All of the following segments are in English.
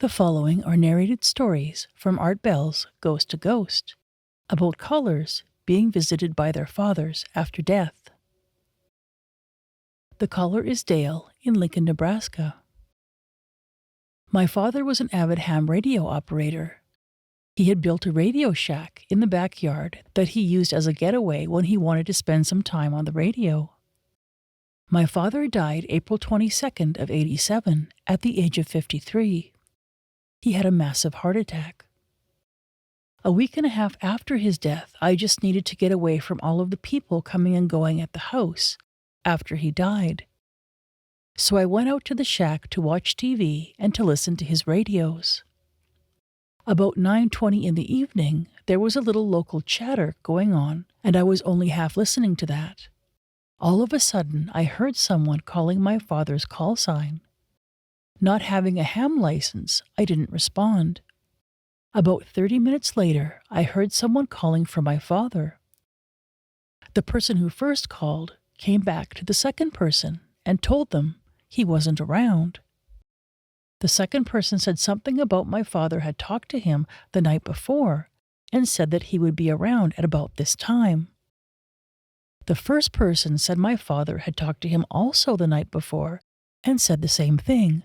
The following are narrated stories from Art Bell's Ghost to Ghost, about callers being visited by their fathers after death. The caller is Dale in Lincoln, Nebraska. My father was an avid ham radio operator. He had built a radio shack in the backyard that he used as a getaway when he wanted to spend some time on the radio. My father died April 22nd of '87 at the age of 53. He had a massive heart attack. A week and a half after his death, I just needed to get away from all of the people coming and going at the house after he died. So I went out to the shack to watch TV and to listen to his radios. About 9:20 in the evening, there was a little local chatter going on, and I was only half listening to that. All of a sudden, I heard someone calling my father's call sign. Not having a ham license, I didn't respond. About 30 minutes later, I heard someone calling for my father. The person who first called came back to the second person and told them he wasn't around. The second person said something about my father had talked to him the night before and said that he would be around at about this time. The first person said my father had talked to him also the night before and said the same thing.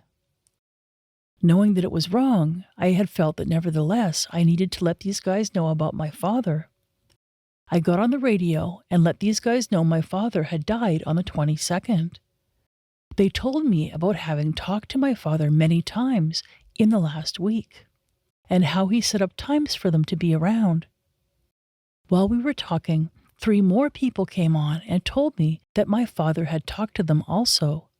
Knowing that it was wrong, I had felt that nevertheless I needed to let these guys know about my father. I got on the radio and let these guys know my father had died on the 22nd. They told me about having talked to my father many times in the last week, and how he set up times for them to be around. While we were talking, 3 more people came on and told me that my father had talked to them also.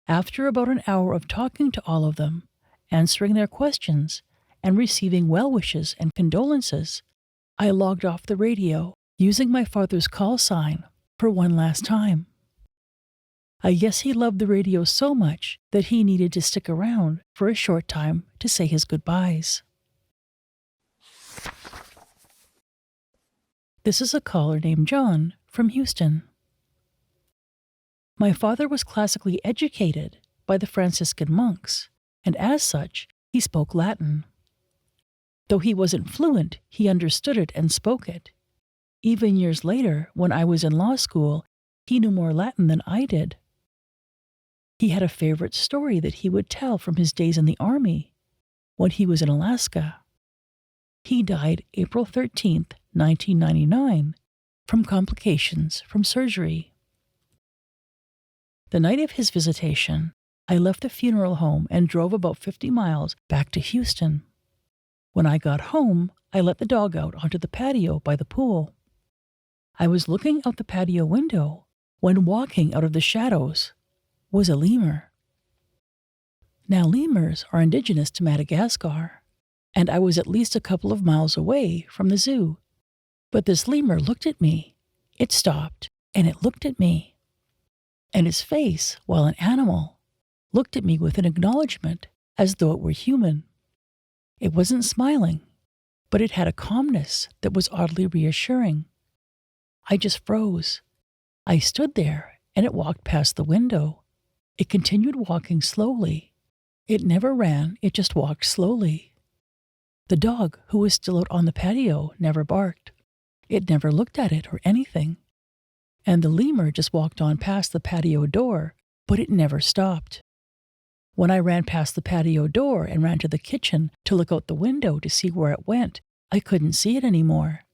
After about an hour of talking to all of them, answering their questions, and receiving well wishes and condolences, I logged off the radio, using my father's call sign for one last time. I guess he loved the radio so much that he needed to stick around for a short time to say his goodbyes. This is a caller named John from Houston. My father was classically educated by the Franciscan monks, and as such, he spoke Latin. Though he wasn't fluent, he understood it and spoke it. Even years later, when I was in law school, he knew more Latin than I did. He had a favorite story that he would tell from his days in the Army, when he was in Alaska. He died April 13th, 1999, from complications from surgery. The night of his visitation, I left the funeral home and drove about 50 miles back to Houston. When I got home, I let the dog out onto the patio by the pool. I was looking out the patio window when walking out of the shadows was a lemur. Now, lemurs are indigenous to Madagascar, and I was at least a couple of miles away from the zoo. But this lemur looked at me. It stopped, and it looked at me. And his face, while an animal, looked at me with an acknowledgement as though it were human. It wasn't smiling, but it had a calmness that was oddly reassuring. I just froze. I stood there, and it walked past the window. It continued walking slowly. It never ran, it just walked slowly. The dog, who was still out on the patio, never barked. It never looked at it or anything. And the lemur just walked on past the patio door, but it never stopped. When I ran past the patio door and ran to the kitchen to look out the window to see where it went, I couldn't see it anymore.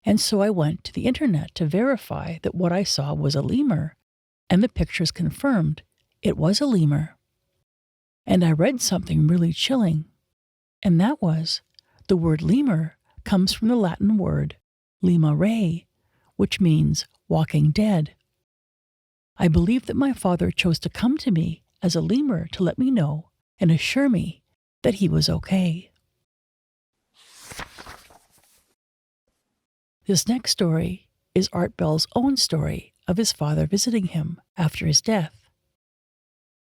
And so I went to the internet to verify that what I saw was a lemur, and the pictures confirmed it was a lemur. And I read something really chilling, and that was, the word lemur comes from the Latin word lemare, which means walking dead. I believe that my father chose to come to me as a lemur to let me know and assure me that he was okay. This next story is Art Bell's own story of his father visiting him after his death.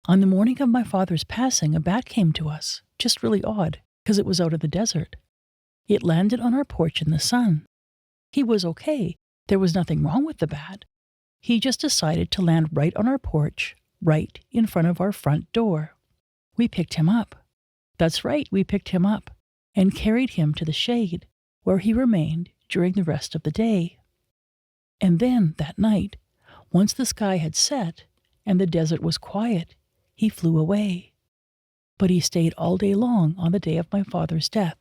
On the morning of my father's passing, a bat came to us, just really odd, because it was out of the desert. It landed on our porch in the sun. He was okay. There was nothing wrong with the bat. He just decided to land right on our porch, right in front of our front door. We picked him up. That's right, we picked him up and carried him to the shade, where he remained during the rest of the day. And then, that night, once the sky had set and the desert was quiet, he flew away. But he stayed all day long on the day of my father's death.